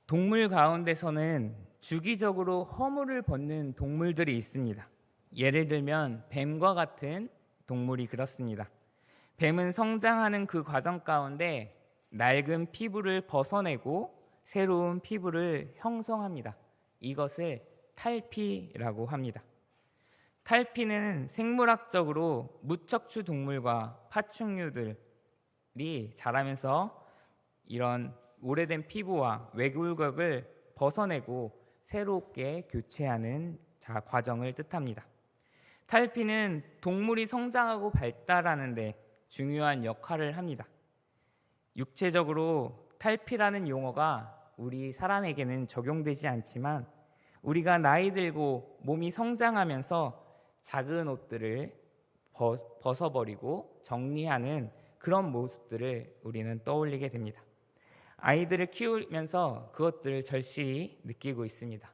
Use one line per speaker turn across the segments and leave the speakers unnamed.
동물 가운데서는 주기적으로 허물을 벗는 동물들이 있습니다. 예를 들면 뱀과 같은 동물이 그렇습니다. 뱀은 성장하는 그 과정 가운데 낡은 피부를 벗어내고 새로운 피부를 형성합니다. 이것을 탈피라고 합니다. 탈피는 생물학적으로 무척추 동물과 파충류들이 자라면서 이런 오래된 피부와 외골격을 벗어내고 새롭게 교체하는 과정을 뜻합니다. 탈피는 동물이 성장하고 발달하는 데 중요한 역할을 합니다. 육체적으로 탈피라는 용어가 우리 사람에게는 적용되지 않지만 우리가 나이 들고 몸이 성장하면서 작은 옷들을 벗어버리고 정리하는 그런 모습들을 우리는 떠올리게 됩니다. 아이들을 키우면서 그것들을 절실히 느끼고 있습니다.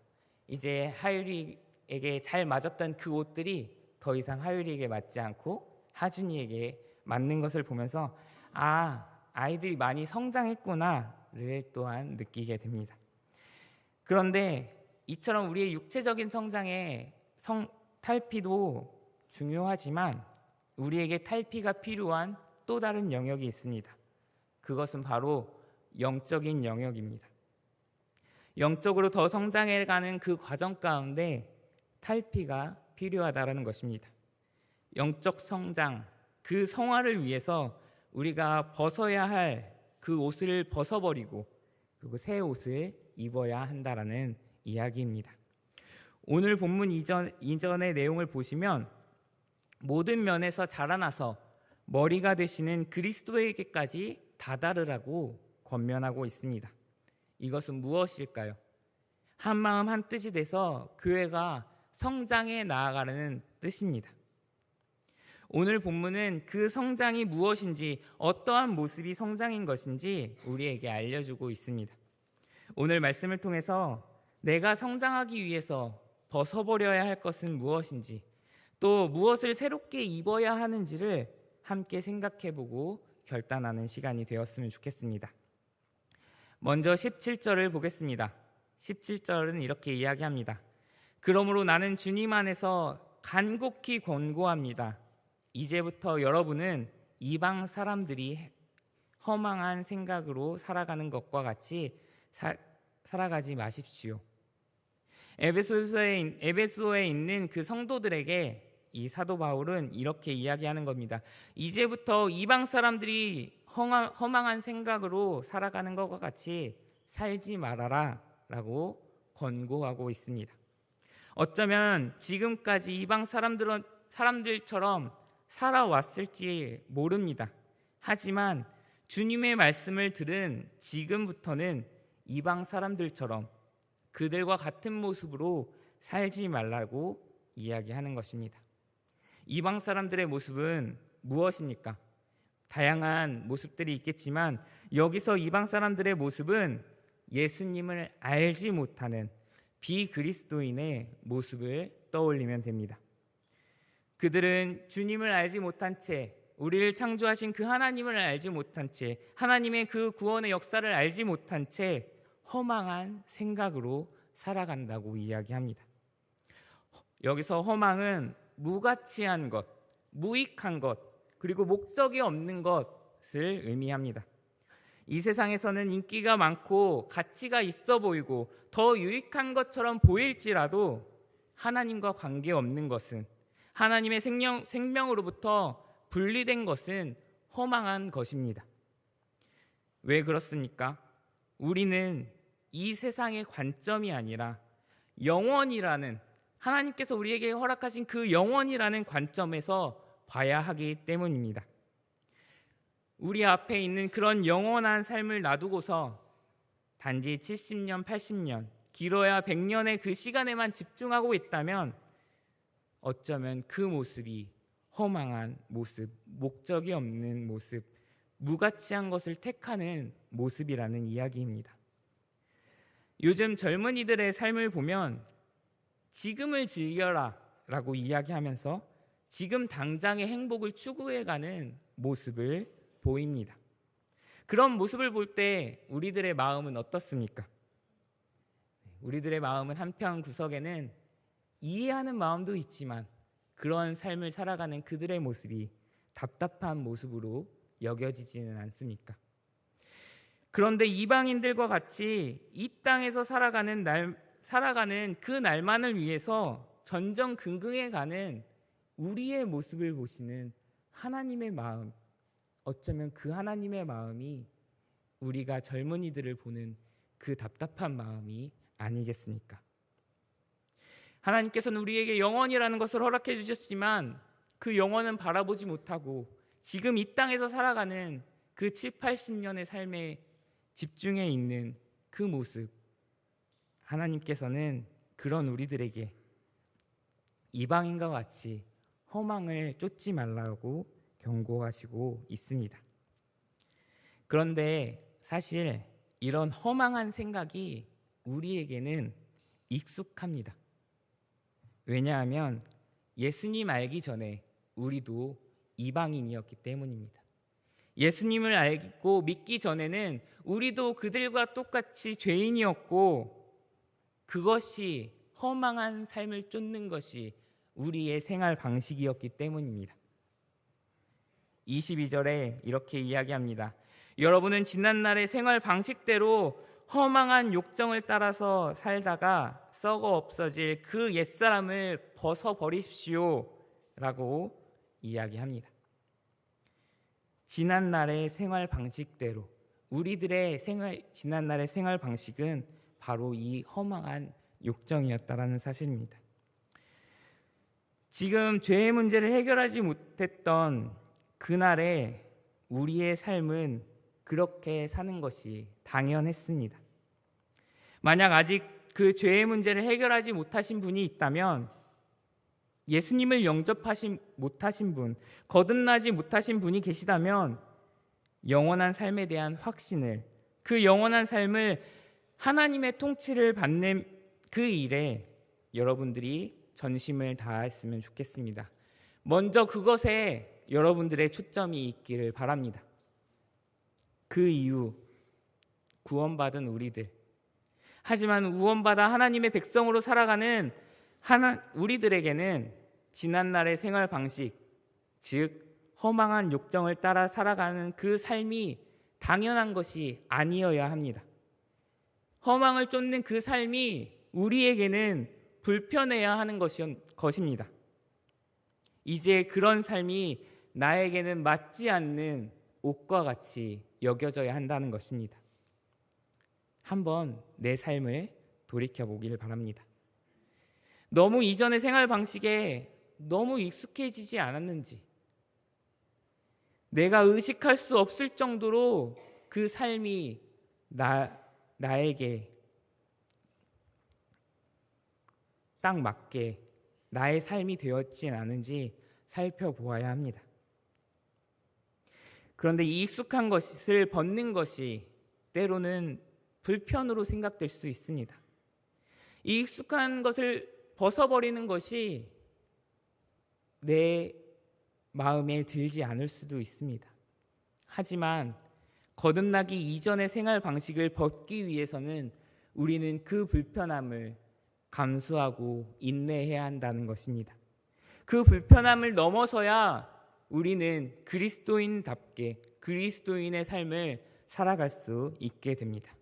이제 하율이에게 잘 맞았던 그 옷들이 더 이상 하율이에게 맞지 않고 하준이에게 맞는 것을 보면서 아이들이 많이 성장했구나를 또한 느끼게 됩니다. 그런데 이처럼 우리의 육체적인 성장에 탈피도 중요하지만 우리에게 탈피가 필요한 또 다른 영역이 있습니다. 그것은 바로 영적인 영역입니다. 영적으로 더 성장해가는 그 과정 가운데 탈피가 필요하다는 것입니다. 영적 성장, 그 성화를 위해서 우리가 벗어야 할 그 옷을 벗어버리고 그리고 새 옷을 입어야 한다라는 이야기입니다. 오늘 본문 이전의 내용을 보시면 모든 면에서 자라나서 머리가 되시는 그리스도에게까지 다다르라고 권면하고 있습니다. 이것은 무엇일까요? 한 마음 한 뜻이 돼서 교회가 성장해 나아가는 뜻입니다. 오늘 본문은 그 성장이 무엇인지, 어떠한 모습이 성장인 것인지 우리에게 알려주고 있습니다. 오늘 말씀을 통해서 내가 성장하기 위해서 벗어버려야 할 것은 무엇인지, 또 무엇을 새롭게 입어야 하는지를 함께 생각해보고 결단하는 시간이 되었으면 좋겠습니다. 먼저 17절을 보겠습니다. 17절은 이렇게 이야기합니다. 그러므로 나는 주님 안에서 간곡히 권고합니다. 이제부터 여러분은 이방 사람들이 허망한 생각으로 살아가는 것과 같이 살아가지 마십시오. 에베소에 있는 그 성도들에게 이 사도 바울은 이렇게 이야기하는 겁니다. 이제부터 이방 사람들이 허망한 생각으로 살아가는 것과 같이 살지 말아라 라고 권고하고 있습니다. 어쩌면 지금까지 이방 사람들처럼 살아왔을지 모릅니다. 하지만 주님의 말씀을 들은 지금부터는 이방 사람들처럼 그들과 같은 모습으로 살지 말라고 이야기하는 것입니다. 이방 사람들의 모습은 무엇입니까? 다양한 모습들이 있겠지만 여기서 이방 사람들의 모습은 예수님을 알지 못하는 비그리스도인의 모습을 떠올리면 됩니다. 그들은 주님을 알지 못한 채, 우리를 창조하신 그 하나님을 알지 못한 채, 하나님의 그 구원의 역사를 알지 못한 채 허망한 생각으로 살아간다고 이야기합니다. 여기서 허망은 무가치한 것, 무익한 것, 그리고 목적이 없는 것을 의미합니다. 이 세상에서는 인기가 많고 가치가 있어 보이고 더 유익한 것처럼 보일지라도 하나님과 관계없는 것은, 하나님의 생명으로부터 분리된 것은 허망한 것입니다. 왜 그렇습니까? 우리는 이 세상의 관점이 아니라 영원이라는, 하나님께서 우리에게 허락하신 그 영원이라는 관점에서 봐야 하기 때문입니다. 우리 앞에 있는 그런 영원한 삶을 놔두고서 단지 70년, 80년, 길어야 100년의 그 시간에만 집중하고 있다면 어쩌면 그 모습이 허망한 모습, 목적이 없는 모습, 무가치한 것을 택하는 모습이라는 이야기입니다. 요즘 젊은이들의 삶을 보면 지금을 즐겨라 라고 이야기하면서 지금 당장의 행복을 추구해가는 모습을 보입니다. 그런 모습을 볼 때 우리들의 마음은 어떻습니까? 우리들의 마음은 한편 구석에는 이해하는 마음도 있지만 그런 삶을 살아가는 그들의 모습이 답답한 모습으로 여겨지지는 않습니까? 그런데 이방인들과 같이 이 땅에서 살아가는 그 날만을 위해서 전전긍긍해 가는 우리의 모습을 보시는 하나님의 마음, 어쩌면 그 하나님의 마음이 우리가 젊은이들을 보는 그 답답한 마음이 아니겠습니까? 하나님께서는 우리에게 영원이라는 것을 허락해 주셨지만 그 영원은 바라보지 못하고 지금 이 땅에서 살아가는 그 7, 80년의 삶에 집중해 있는 그 모습, 하나님께서는 그런 우리들에게 이방인과 같이 허망을 쫓지 말라고 경고하시고 있습니다. 그런데 사실 이런 허망한 생각이 우리에게는 익숙합니다. 왜냐하면 예수님 알기 전에 우리도 이방인이었기 때문입니다. 예수님을 알고 믿기 전에는 우리도 그들과 똑같이 죄인이었고 그것이 허망한 삶을 쫓는 것이 우리의 생활 방식이었기 때문입니다. 22절에 이렇게 이야기합니다. 여러분은 지난날의 생활 방식대로 허망한 욕정을 따라서 살다가 썩어 없어질 그 옛사람을 벗어버리십시오 라고 이야기합니다. 지난날의 생활 방식대로 우리들의 지난날의 생활 방식은 바로 이 허망한 욕정이었다라는 사실입니다. 지금 죄의 문제를 해결하지 못했던 그날에 우리의 삶은 그렇게 사는 것이 당연했습니다. 만약 아직 그 죄의 문제를 해결하지 못하신 분이 있다면, 예수님을 영접하지 못하신 분, 거듭나지 못하신 분이 계시다면 영원한 삶에 대한 확신을, 그 영원한 삶을 하나님의 통치를 받는 그 일에 여러분들이 전심을 다했으면 좋겠습니다. 먼저 그것에 여러분들의 초점이 있기를 바랍니다. 그 이후 구원받은 우리들, 하지만 구원받아 하나님의 백성으로 살아가는 우리들에게는 지난날의 생활 방식, 즉 허망한 욕정을 따라 살아가는 그 삶이 당연한 것이 아니어야 합니다. 허망을 쫓는 그 삶이 우리에게는 불편해야 하는 것입니다. 이제 그런 삶이 나에게는 맞지 않는 옷과 같이 여겨져야 한다는 것입니다. 한번 내 삶을 돌이켜보기를 바랍니다. 너무 이전의 생활 방식에 너무 익숙해지지 않았는지, 내가 의식할 수 없을 정도로 그 삶이 나에게 딱 맞게 나의 삶이 되었지 않은지 살펴보아야 합니다. 그런데 이 익숙한 것을 벗는 것이 때로는 불편으로 생각될 수 있습니다. 이 익숙한 것을 벗어버리는 것이 내 마음에 들지 않을 수도 있습니다. 하지만 거듭나기 이전의 생활 방식을 벗기 위해서는 우리는 그 불편함을 감수하고 인내해야 한다는 것입니다. 그 불편함을 넘어서야 우리는 그리스도인답게 그리스도인의 삶을 살아갈 수 있게 됩니다.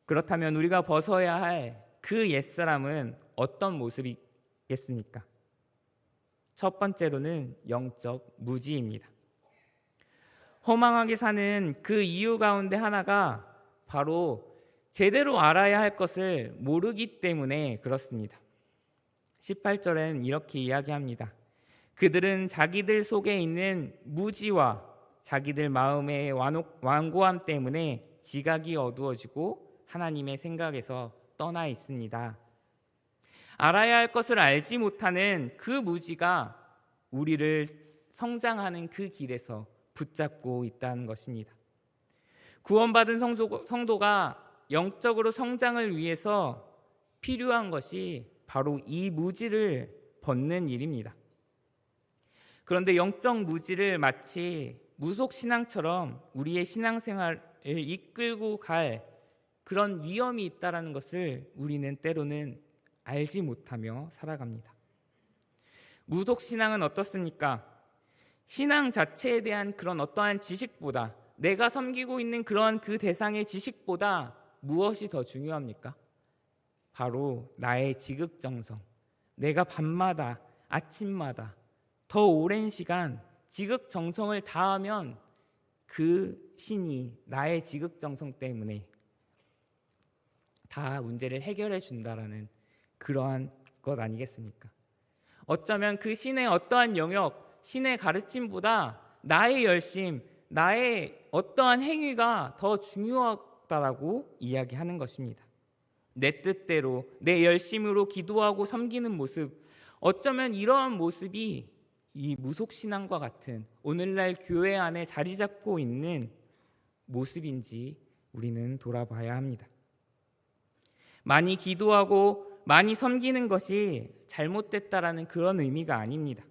그렇다면 우리가 벗어야 할 그 옛사람은 어떤 모습이겠습니까? 첫 번째로는 영적 무지입니다. 허망하게 사는 그 이유 가운데 하나가 바로 제대로 알아야 할 것을 모르기 때문에 그렇습니다. 18절에는 이렇게 이야기합니다. 그들은 자기들 속에 있는 무지와 자기들 마음의 완고함 때문에 지각이 어두워지고 하나님의 생각에서 떠나 있습니다. 알아야 할 것을 알지 못하는 그 무지가 우리를 성장하는 그 길에서 붙잡고 있다는 것입니다. 구원받은 성도가 영적으로 성장을 위해서 필요한 것이 바로 이 무지를 벗는 일입니다. 그런데 영적 무지를 마치 무속신앙처럼 우리의 신앙생활을 이끌고 갈 그런 위험이 있다라는 것을 우리는 때로는 알지 못하며 살아갑니다. 무속신앙은 어떻습니까? 신앙 자체에 대한 그런 어떠한 지식보다, 내가 섬기고 있는 그런 그 대상의 지식보다 무엇이 더 중요합니까? 바로 나의 지극정성, 내가 밤마다 아침마다 더 오랜 시간 지극정성을 다하면 그 신이 나의 지극정성 때문에 다 문제를 해결해 준다라는 그러한 것 아니겠습니까? 어쩌면 그 신의 어떠한 영역, 신의 가르침보다 나의 열심, 나의 어떠한 행위가 더 중요하다라고 이야기하는 것입니다. 내 뜻대로, 내 열심으로 기도하고 섬기는 모습, 어쩌면 이러한 모습이 이 무속신앙과 같은 오늘날 교회 안에 자리 잡고 있는 모습인지 우리는 돌아봐야 합니다. 많이 기도하고 많이 섬기는 것이 잘못됐다라는 그런 의미가 아닙니다.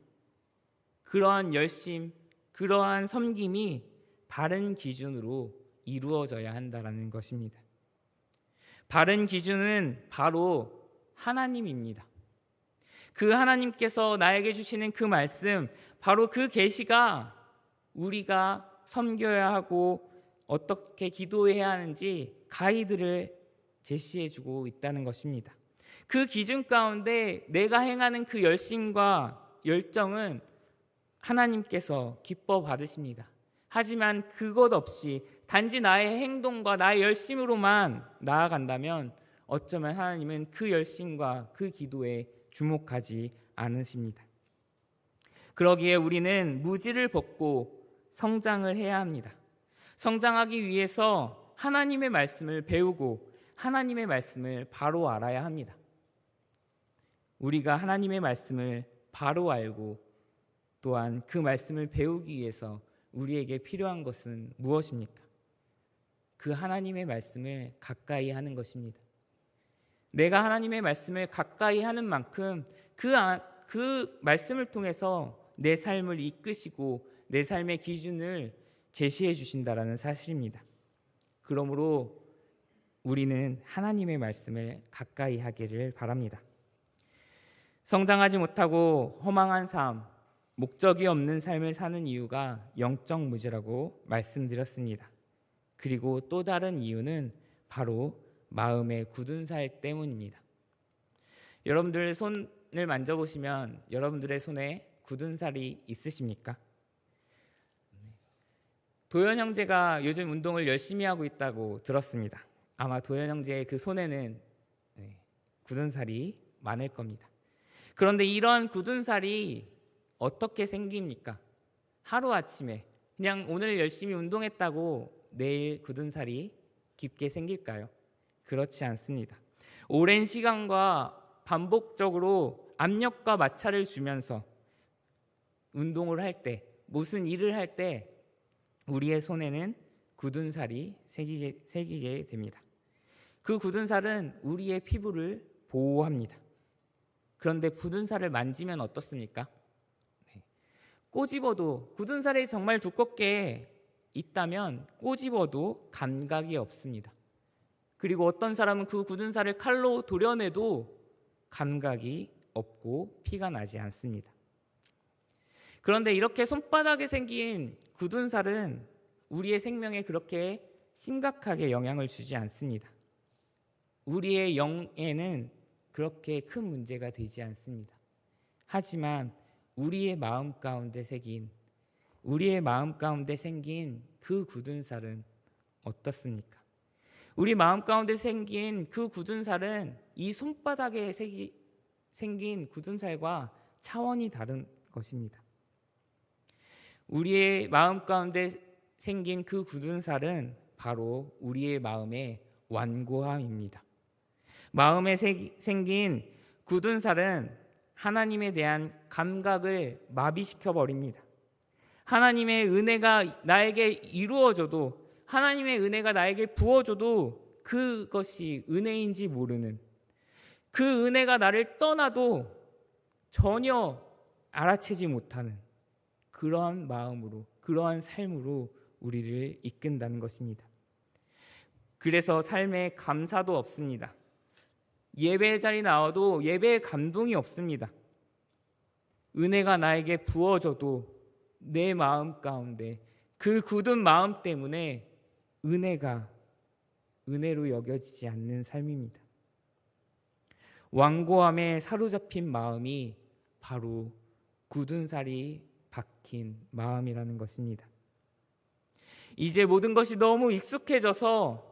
그러한 열심, 그러한 섬김이 바른 기준으로 이루어져야 한다라는 것입니다. 바른 기준은 바로 하나님입니다. 그 하나님께서 나에게 주시는 그 말씀, 바로 그 계시가 우리가 섬겨야 하고 어떻게 기도해야 하는지 가이드를 제시해주고 있다는 것입니다. 그 기준 가운데 내가 행하는 그 열심과 열정은 하나님께서 기뻐 받으십니다. 하지만 그것 없이 단지 나의 행동과 나의 열심으로만 나아간다면 어쩌면 하나님은 그 열심과 그 기도에 주목하지 않으십니다. 그러기에 우리는 무지를 벗고 성장을 해야 합니다. 성장하기 위해서 하나님의 말씀을 배우고 하나님의 말씀을 바로 알아야 합니다. 우리가 하나님의 말씀을 바로 알고 또한 그 말씀을 배우기 위해서 우리에게 필요한 것은 무엇입니까? 그 하나님의 말씀을 가까이 하는 것입니다. 내가 하나님의 말씀을 가까이 하는 만큼 그 말씀을 통해서 내 삶을 이끄시고 내 삶의 기준을 제시해 주신다라는 사실입니다. 그러므로 우리는 하나님의 말씀을 가까이 하기를 바랍니다. 성장하지 못하고 허망한 삶, 목적이 없는 삶을 사는 이유가 영적 무지라고 말씀드렸습니다. 그리고 또 다른 이유는 바로 마음의 굳은 살 때문입니다. 여러분들 손을 만져보시면 여러분들의 손에 굳은 살이 있으십니까? 도현 형제가 요즘 운동을 열심히 하고 있다고 들었습니다. 아마 도현 형제의 그 손에는 굳은 살이 많을 겁니다. 그런데 이런 굳은 살이 어떻게 생깁니까? 하루아침에 그냥 오늘 열심히 운동했다고 내일 굳은 살이 깊게 생길까요? 그렇지 않습니다. 오랜 시간과 반복적으로 압력과 마찰을 주면서 운동을 할 때, 무슨 일을 할 때 우리의 손에는 굳은 살이 새기게 됩니다. 그 굳은 살은 우리의 피부를 보호합니다. 그런데 굳은 살을 만지면 어떻습니까? 꼬집어도 굳은 살이 정말 두껍게 있다면 꼬집어도 감각이 없습니다. 그리고 어떤 사람은 그 굳은 살을 칼로 도려내도 감각이 없고 피가 나지 않습니다. 그런데 이렇게 손바닥에 생긴 굳은 살은 우리의 생명에 그렇게 심각하게 영향을 주지 않습니다. 우리의 영에는 그렇게 큰 문제가 되지 않습니다. 하지만 우리의 마음 가운데 생긴 그 굳은 살은 어떻습니까? 우리 마음 가운데 생긴 그 굳은 살은 이 손바닥에 생긴 굳은 살과 차원이 다른 것입니다. 우리의 마음 가운데 생긴 그 굳은 살은 바로 우리의 마음의 완고함입니다. 마음에 생긴 굳은 살은 하나님에 대한 감각을 마비시켜 버립니다. 하나님의 은혜가 나에게 이루어져도, 하나님의 은혜가 나에게 부어져도 그것이 은혜인지 모르는, 그 은혜가 나를 떠나도 전혀 알아채지 못하는 그러한 마음으로, 그러한 삶으로 우리를 이끈다는 것입니다. 그래서 삶에 감사도 없습니다. 예배의 자리 나와도 예배의 감동이 없습니다. 은혜가 나에게 부어져도 내 마음 가운데 그 굳은 마음 때문에 은혜가 은혜로 여겨지지 않는 삶입니다. 완고함에 사로잡힌 마음이 바로 굳은 살이 박힌 마음이라는 것입니다. 이제 모든 것이 너무 익숙해져서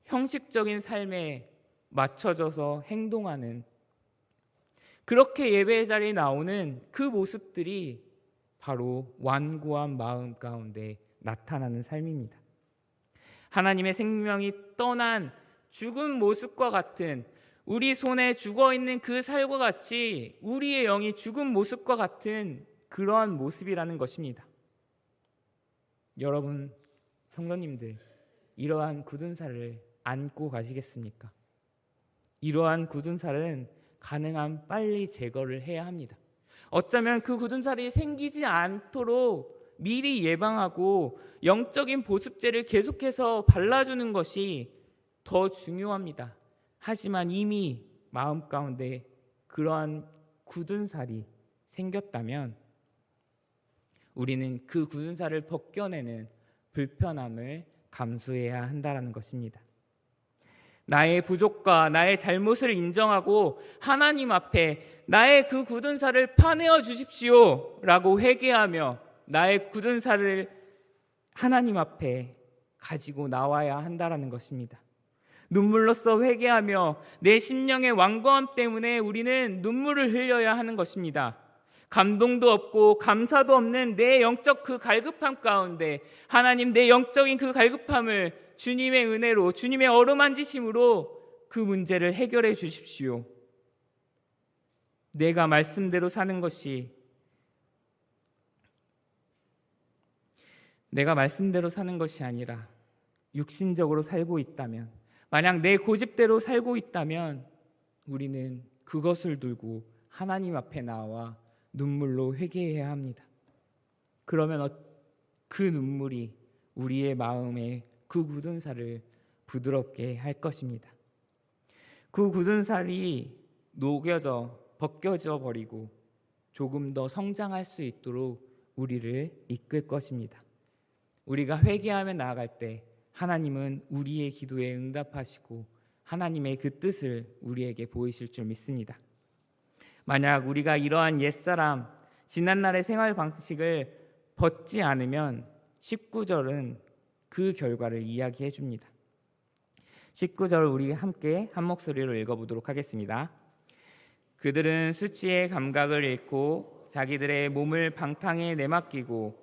형식적인 삶에 맞춰져서 행동하는, 그렇게 예배의 자리에 나오는 그 모습들이 바로 완고한 마음 가운데 나타나는 삶입니다. 하나님의 생명이 떠난 죽은 모습과 같은, 우리 손에 죽어있는 그 살과 같이 우리의 영이 죽은 모습과 같은 그러한 모습이라는 것입니다. 여러분 성도님들, 이러한 굳은 살을 안고 가시겠습니까? 이러한 굳은 살은 가능한 빨리 제거를 해야 합니다. 어쩌면 그 굳은 살이 생기지 않도록 미리 예방하고 영적인 보습제를 계속해서 발라주는 것이 더 중요합니다. 하지만 이미 마음 가운데 그러한 굳은 살이 생겼다면 우리는 그 굳은 살을 벗겨내는 불편함을 감수해야 한다는 것입니다. 나의 부족과 나의 잘못을 인정하고 하나님 앞에 나의 그 굳은 살을 파내어 주십시오 라고 회개하며 나의 굳은 살을 하나님 앞에 가지고 나와야 한다는 것입니다. 눈물로써 회개하며 내 심령의 완고함 때문에 우리는 눈물을 흘려야 하는 것입니다. 감동도 없고 감사도 없는 내 영적 그 갈급함 가운데 하나님, 내 영적인 그 갈급함을 주님의 은혜로, 주님의 어루만지심으로 그 문제를 해결해 주십시오. 내가 말씀대로 사는 것이, 내가 말씀대로 사는 것이 아니라 육신적으로 살고 있다면, 만약 내 고집대로 살고 있다면 우리는 그것을 들고 하나님 앞에 나와 눈물로 회개해야 합니다. 그러면 그 눈물이 우리의 마음에 그 굳은 살을 부드럽게 할 것입니다. 그 굳은 살이 녹여져 벗겨져 버리고 조금 더 성장할 수 있도록 우리를 이끌 것입니다. 우리가 회개하며 나아갈 때 하나님은 우리의 기도에 응답하시고 하나님의 그 뜻을 우리에게 보이실 줄 믿습니다. 만약 우리가 이러한 옛사람, 지난날의 생활 방식을 벗지 않으면 19절은 그 결과를 이야기해 줍니다. 19절 우리 함께 한 목소리로 읽어보도록 하겠습니다. 그들은 수치의 감각을 잃고 자기들의 몸을 방탕에 내맡기고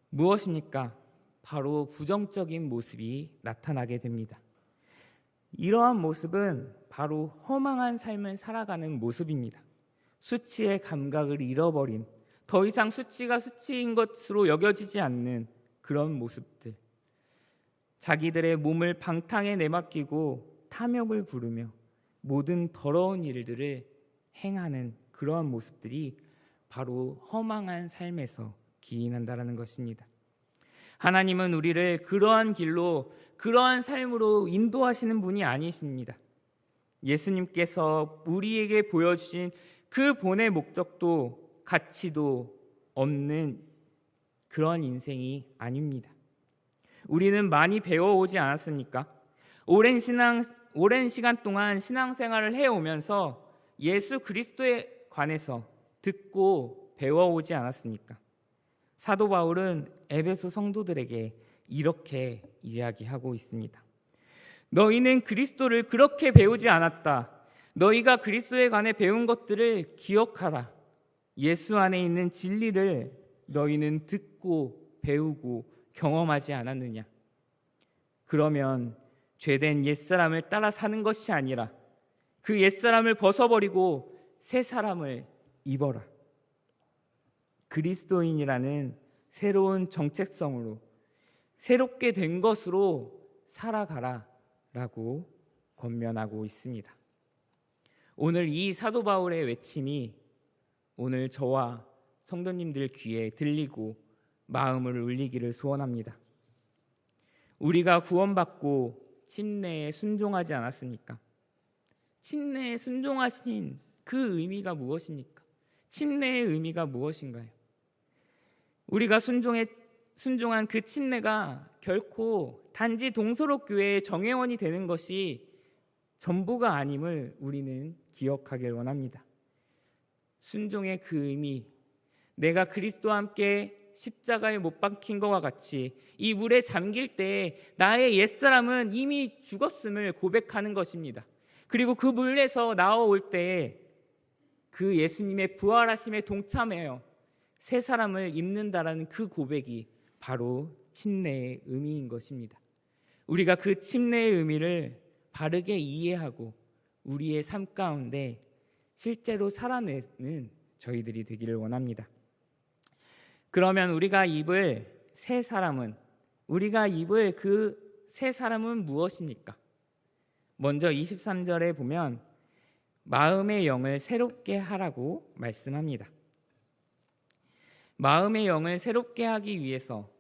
무엇입니까? 바로 부정적인 모습이 나타나게 됩니다. 이러한 모습은 바로 허망한 삶을 살아가는 모습입니다. 수치의 감각을 잃어버린, 더 이상 수치가 수치인 것으로 여겨지지 않는 그런 모습들, 자기들의 몸을 방탕에 내맡기고 탐욕을 부르며 모든 더러운 일들을 행하는 그러한 모습들이 바로 허망한 삶에서 기인한다는 것입니다. 하나님은 우리를 그러한 길로, 그러한 삶으로 인도하시는 분이 아니십니다. 예수님께서 우리에게 보여주신 그 본의 목적도 가치도 없는 그런 인생이 아닙니다. 우리는 많이 배워오지 않았습니까? 오랜 시간 동안 신앙생활을 해오면서 예수 그리스도에 관해서 듣고 배워오지 않았습니까? 사도 바울은 에베소 성도들에게 이렇게 이야기하고 있습니다. 너희는 그리스도를 그렇게 배우지 않았다. 너희가 그리스도에 관해 배운 것들을 기억하라. 예수 안에 있는 진리를 너희는 듣고 배우고 경험하지 않았느냐? 그러면 죄된 옛사람을 따라 사는 것이 아니라 그 옛사람을 벗어버리고 새 사람을 입어라. 그리스도인이라는 새로운 정체성으로 새롭게 된 것으로 살아가라 라고 권면하고 있습니다. 오늘 이 사도 바울의 외침이 오늘 저와 성도님들 귀에 들리고 마음을 울리기를 소원합니다. 우리가 구원받고 침례에 순종하지 않았습니까? 침례에 순종하신 그 의미가 무엇입니까? 침례의 의미가 무엇인가요? 우리가 순종한 그 침례가 결코 단지 동서록 교회의 정회원이 되는 것이 전부가 아님을 우리는 기억하길 원합니다. 순종의 그 의미, 내가 그리스도와 함께 십자가에 못 박힌 것과 같이 이 물에 잠길 때 나의 옛사람은 이미 죽었음을 고백하는 것입니다. 그리고 그 물에서 나올 때 그 예수님의 부활하심에 동참하여 새 사람을 입는다라는 그 고백이 바로 침례의 의미인 것입니다. 우리가 그 침례의 의미를 바르게 이해하고 우리의 삶 가운데 실제로 살아내는 저희들이 되기를 원합니다. 그러면 우리가 입을 새 사람은 무엇입니까? 먼저 23절에 보면 마음의 영을 새롭게 하라고 말씀합니다. 마음의 영을 새롭게 하기 위해서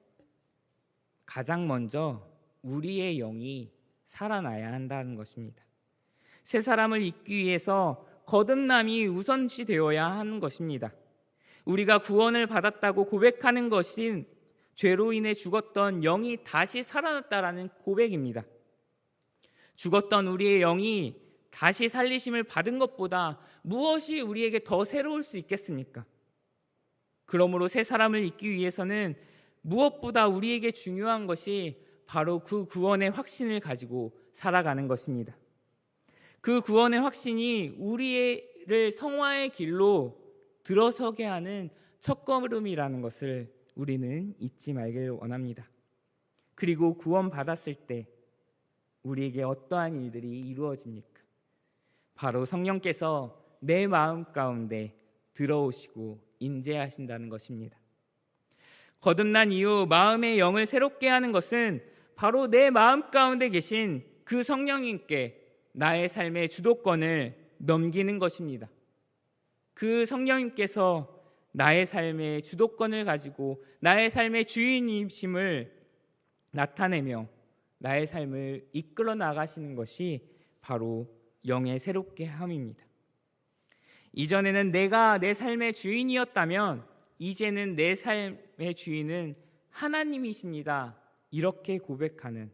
가장 먼저 우리의 영이 살아나야 한다는 것입니다. 새 사람을 입기 위해서 거듭남이 우선시 되어야 하는 것입니다. 우리가 구원을 받았다고 고백하는 것인 죄로 인해 죽었던 영이 다시 살아났다라는 고백입니다. 죽었던 우리의 영이 다시 살리심을 받은 것보다 무엇이 우리에게 더 새로울 수 있겠습니까? 그러므로 새 사람을 입기 위해서는 무엇보다 우리에게 중요한 것이 바로 그 구원의 확신을 가지고 살아가는 것입니다. 그 구원의 확신이 우리를 성화의 길로 들어서게 하는 첫걸음이라는 것을 우리는 잊지 말길 원합니다. 그리고 구원받았을 때 우리에게 어떠한 일들이 이루어집니까? 바로 성령께서 내 마음 가운데 들어오시고 임재하신다는 것입니다. 거듭난 이후 마음의 영을 새롭게 하는 것은 바로 내 마음 가운데 계신 그 성령님께 나의 삶의 주도권을 넘기는 것입니다. 그 성령님께서 나의 삶의 주도권을 가지고 나의 삶의 주인이심을 나타내며 나의 삶을 이끌어 나가시는 것이 바로 영의 새롭게 함입니다. 이전에는 내가 내 삶의 주인이었다면 이제는 내 삶의 주인은 하나님이십니다. 이렇게 고백하는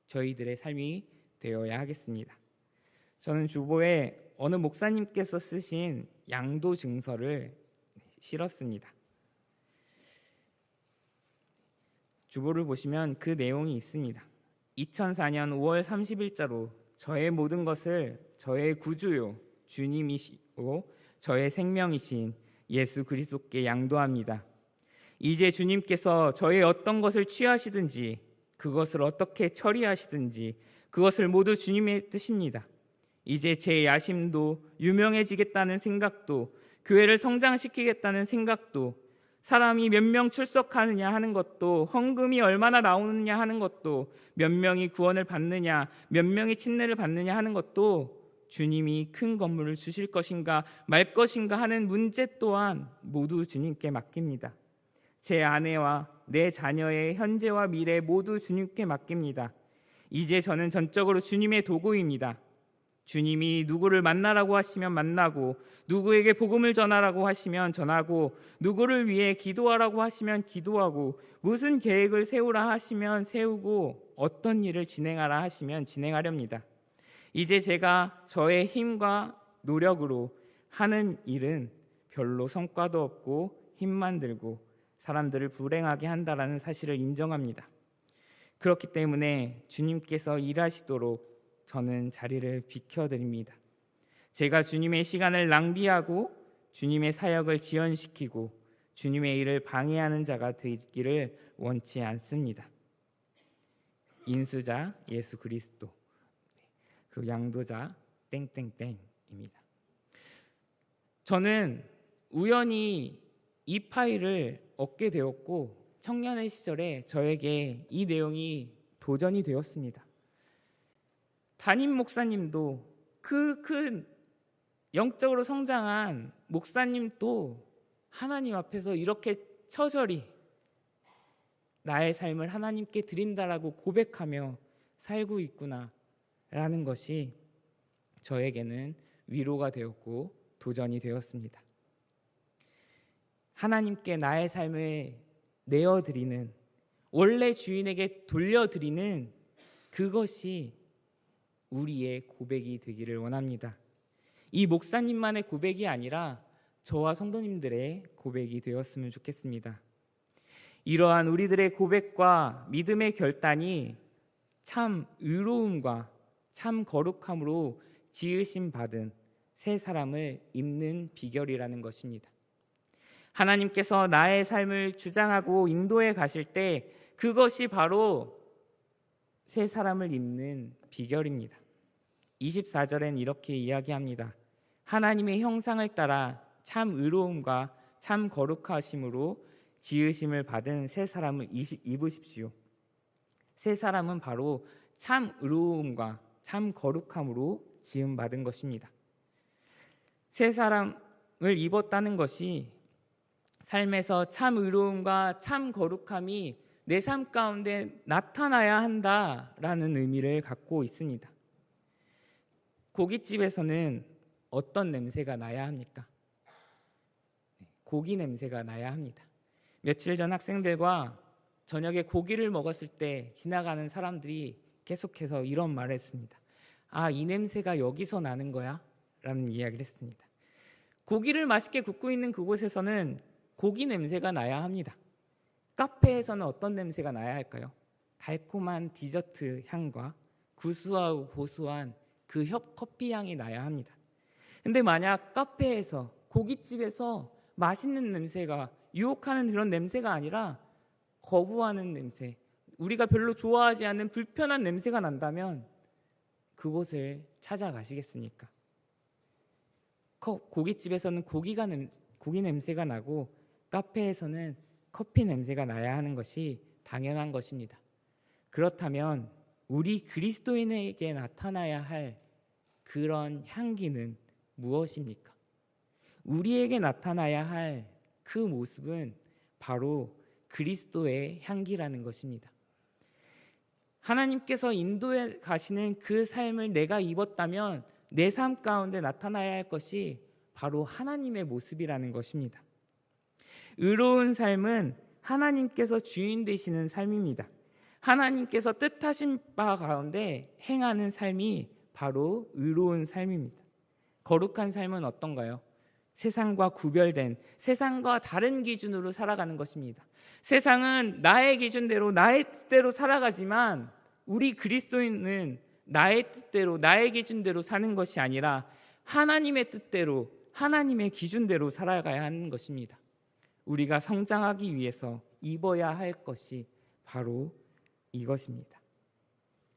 저희들의 삶이 되어야 하겠습니다. 저는 주보에 어느 목사님께서 쓰신 양도 증서를 실었습니다. 주보를 보시면 그 내용이 있습니다. 2004년 5월 30일자로 저의 모든 것을 저의 구주요 주님이시고 저의 생명이신 예수 그리스도께 양도합니다. 이제 주님께서 저의 어떤 것을 취하시든지 그것을 어떻게 처리하시든지 그것을 모두 주님의 뜻입니다. 이제 제 야심도 유명해지겠다는 생각도 교회를 성장시키겠다는 생각도 사람이 몇 명 출석하느냐 하는 것도 헌금이 얼마나 나오느냐 하는 것도 몇 명이 구원을 받느냐 몇 명이 침례를 받느냐 하는 것도 주님이 큰 건물을 주실 것인가 말 것인가 하는 문제 또한 모두 주님께 맡깁니다. 제 아내와 내 자녀의 현재와 미래 모두 주님께 맡깁니다. 이제 저는 전적으로 주님의 도구입니다. 주님이 누구를 만나라고 하시면 만나고 누구에게 복음을 전하라고 하시면 전하고 누구를 위해 기도하라고 하시면 기도하고 무슨 계획을 세우라 하시면 세우고 어떤 일을 진행하라 하시면 진행하렵니다. 이제 제가 저의 힘과 노력으로 하는 일은 별로 성과도 없고 힘만 들고 사람들을 불행하게 한다라는 사실을 인정합니다. 그렇기 때문에 주님께서 일하시도록 저는 자리를 비켜드립니다. 제가 주님의 시간을 낭비하고 주님의 사역을 지연시키고 주님의 일을 방해하는 자가 되기를 원치 않습니다. 인수자 예수 그리스도 그리고 양도자 땡땡땡입니다. 저는 우연히 이 파일을 얻게 되었고 청년의 시절에 저에게 이 내용이 도전이 되었습니다. 담임 목사님도 그 큰 영적으로 성장한 목사님도 하나님 앞에서 이렇게 처절히 나의 삶을 하나님께 드린다라고 고백하며 살고 있구나라는 것이 저에게는 위로가 되었고 도전이 되었습니다. 하나님께 나의 삶을 내어드리는, 원래 주인에게 돌려드리는 그것이 우리의 고백이 되기를 원합니다. 이 목사님만의 고백이 아니라 저와 성도님들의 고백이 되었으면 좋겠습니다. 이러한 우리들의 고백과 믿음의 결단이 참 의로움과 참 거룩함으로 지으심 받은 새 사람을 입는 비결이라는 것입니다. 하나님께서 나의 삶을 주장하고 인도해 가실 때 그것이 바로 새 사람을 입는 비결입니다. 24절엔 이렇게 이야기합니다. 하나님의 형상을 따라 참 의로움과 참 거룩하심으로 지으심을 받은 새 사람을 입으십시오. 새 사람은 바로 참 의로움과 참 거룩함으로 지음 받은 것입니다. 새 사람을 입었다는 것이 삶에서 참 의로움과 참 거룩함이 내 삶 가운데 나타나야 한다라는 의미를 갖고 있습니다. 고깃집에서는 어떤 냄새가 나야 합니까? 고기 냄새가 나야 합니다. 며칠 전 학생들과 저녁에 고기를 먹었을 때 지나가는 사람들이 계속해서 이런 말을 했습니다. 아, 이 냄새가 여기서 나는 거야? 라는 이야기를 했습니다. 고기를 맛있게 굽고 있는 그곳에서는 고기 냄새가 나야 합니다. 카페에서는 어떤 냄새가 나야 할까요? 달콤한 디저트 향과 구수하고 고소한 그 커피 향이 나야 합니다. 근데 만약 카페에서, 고깃집에서 맛있는 냄새가, 유혹하는 그런 냄새가 아니라 거부하는 냄새, 우리가 별로 좋아하지 않는 불편한 냄새가 난다면 그곳을 찾아가시겠습니까? 고깃집에서는 고기 냄새가 나고 카페에서는 커피 냄새가 나야 하는 것이 당연한 것입니다. 그렇다면 우리 그리스도인에게 나타나야 할 그런 향기는 무엇입니까? 우리에게 나타나야 할 그 모습은 바로 그리스도의 향기라는 것입니다. 하나님께서 인도해 가시는 그 삶을 내가 입었다면 내 삶 가운데 나타나야 할 것이 바로 하나님의 모습이라는 것입니다. 의로운 삶은 하나님께서 주인 되시는 삶입니다. 하나님께서 뜻하신 바 가운데 행하는 삶이 바로 의로운 삶입니다. 거룩한 삶은 어떤가요? 세상과 구별된, 세상과 다른 기준으로 살아가는 것입니다. 세상은 나의 기준대로, 나의 뜻대로 살아가지만 우리 그리스도인은 나의 뜻대로, 나의 기준대로 사는 것이 아니라 하나님의 뜻대로, 하나님의 기준대로 살아가야 하는 것입니다. 우리가 성장하기 위해서 입어야 할 것이 바로 이것입니다.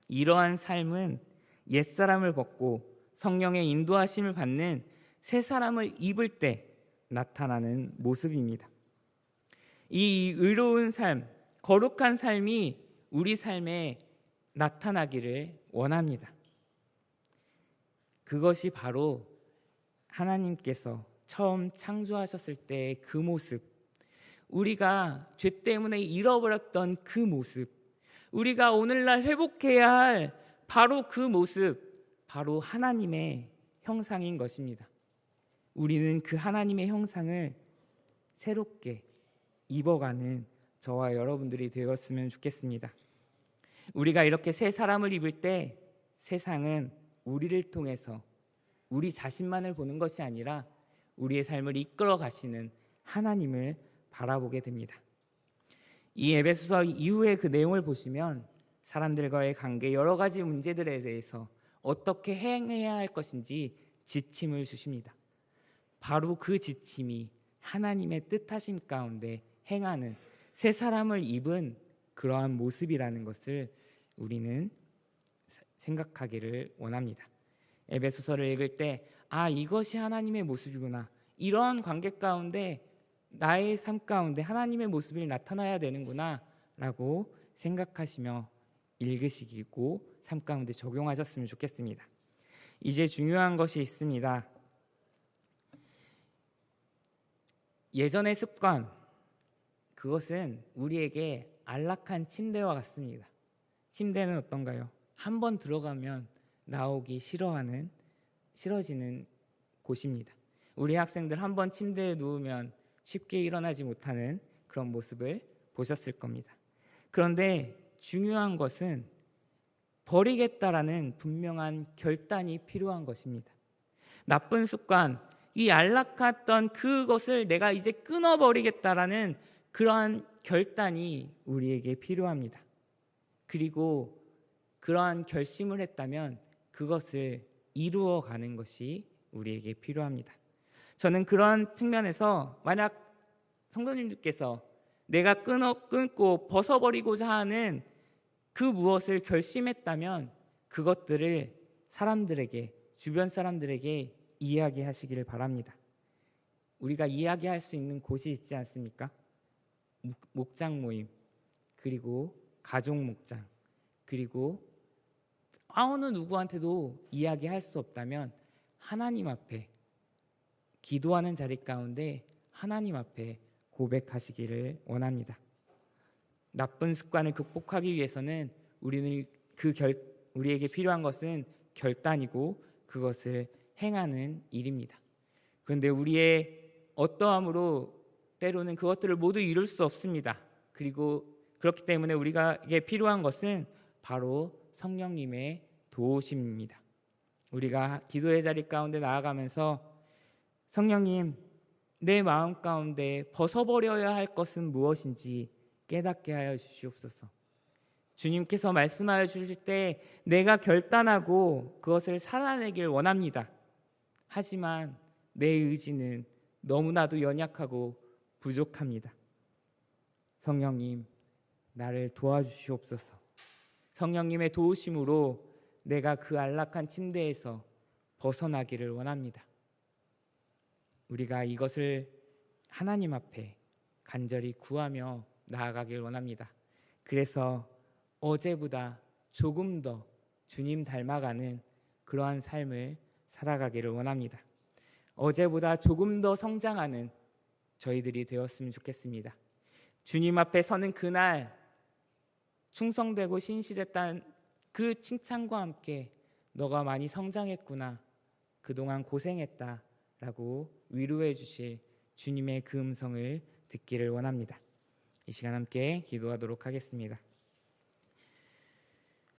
이러한 삶은 옛사람을 벗고 성령의 인도하심을 받는 새 사람을 입을 때 나타나는 모습입니다. 이 의로운 삶, 거룩한 삶이 우리 삶에 나타나기를 원합니다. 그것이 바로 하나님께서 처음 창조하셨을 때의 그 모습, 우리가 죄 때문에 잃어버렸던 그 모습, 우리가 오늘날 회복해야 할 바로 그 모습, 바로 하나님의 형상인 것입니다. 우리는 그 하나님의 형상을 새롭게 입어가는 저와 여러분들이 되었으면 좋겠습니다. 우리가 이렇게 새 사람을 입을 때 세상은 우리를 통해서 우리 자신만을 보는 것이 아니라 우리의 삶을 이끌어 가시는 하나님을 바라보게 됩니다. 이 에베소서 이후의 그 내용을 보시면 사람들과의 관계, 여러 가지 문제들에 대해서 어떻게 행해야 할 것인지 지침을 주십니다. 바로 그 지침이 하나님의 뜻하심 가운데 행하는 새 사람을 입은 그러한 모습이라는 것을 우리는 생각하기를 원합니다. 에베소서를 읽을 때 이것이 하나님의 모습이구나, 이런 관계 가운데 나의 삶 가운데 하나님의 모습이 나타나야 되는구나 라고 생각하시며 읽으시고 삶 가운데 적용하셨으면 좋겠습니다. 이제 중요한 것이 있습니다. 예전의 습관, 그것은 우리에게 안락한 침대와 같습니다. 침대는 어떤가요? 한 번 들어가면 나오기 싫어지는 곳입니다. 우리 학생들 한 번 침대에 누우면 쉽게 일어나지 못하는 그런 모습을 보셨을 겁니다. 그런데 중요한 것은 버리겠다라는 분명한 결단이 필요한 것입니다. 나쁜 습관, 이 안락했던 그것을 내가 이제 끊어버리겠다라는 그러한 결단이 우리에게 필요합니다. 그리고 그러한 결심을 했다면 그것을 이루어가는 것이 우리에게 필요합니다. 저는 그런 측면에서 만약 성도님들께서 내가 끊고 벗어버리고자 하는 그 무엇을 결심했다면 그것들을 사람들에게, 주변 사람들에게 이야기하시기를 바랍니다. 우리가 이야기할 수 있는 곳이 있지 않습니까? 목장 모임, 그리고 가족 목장, 그리고 어느 누구한테도 이야기할 수 없다면 하나님 앞에 기도하는 자리 가운데 하나님 앞에 고백하시기를 원합니다. 나쁜 습관을 극복하기 위해서는 우리에게 필요한 것은 결단이고 그것을 행하는 일입니다. 그런데 우리의 어떠함으로 때로는 그것들을 모두 이룰 수 없습니다. 그리고 그렇기 때문에 우리에게 필요한 것은 바로 성령님의 도우심입니다. 우리가 기도의 자리 가운데 나아가면서 성령님, 내 마음 가운데 벗어버려야 할 것은 무엇인지 깨닫게 하여 주시옵소서. 주님께서 말씀하여 주실 때 내가 결단하고 그것을 살아내길 원합니다. 하지만 내 의지는 너무나도 연약하고 부족합니다. 성령님, 나를 도와주시옵소서. 성령님의 도우심으로 내가 그 안락한 침대에서 벗어나기를 원합니다. 우리가 이것을 하나님 앞에 간절히 구하며 나아가길 원합니다. 그래서 어제보다 조금 더 주님 닮아가는 그러한 삶을 살아가기를 원합니다. 어제보다 조금 더 성장하는 저희들이 되었으면 좋겠습니다. 주님 앞에 서는 그날 충성되고 신실했다는 그 칭찬과 함께 너가 많이 성장했구나, 그동안 고생했다 라고 위로해 주실 주님의 그 음성을 듣기를 원합니다. 이 시간 함께 기도하도록 하겠습니다.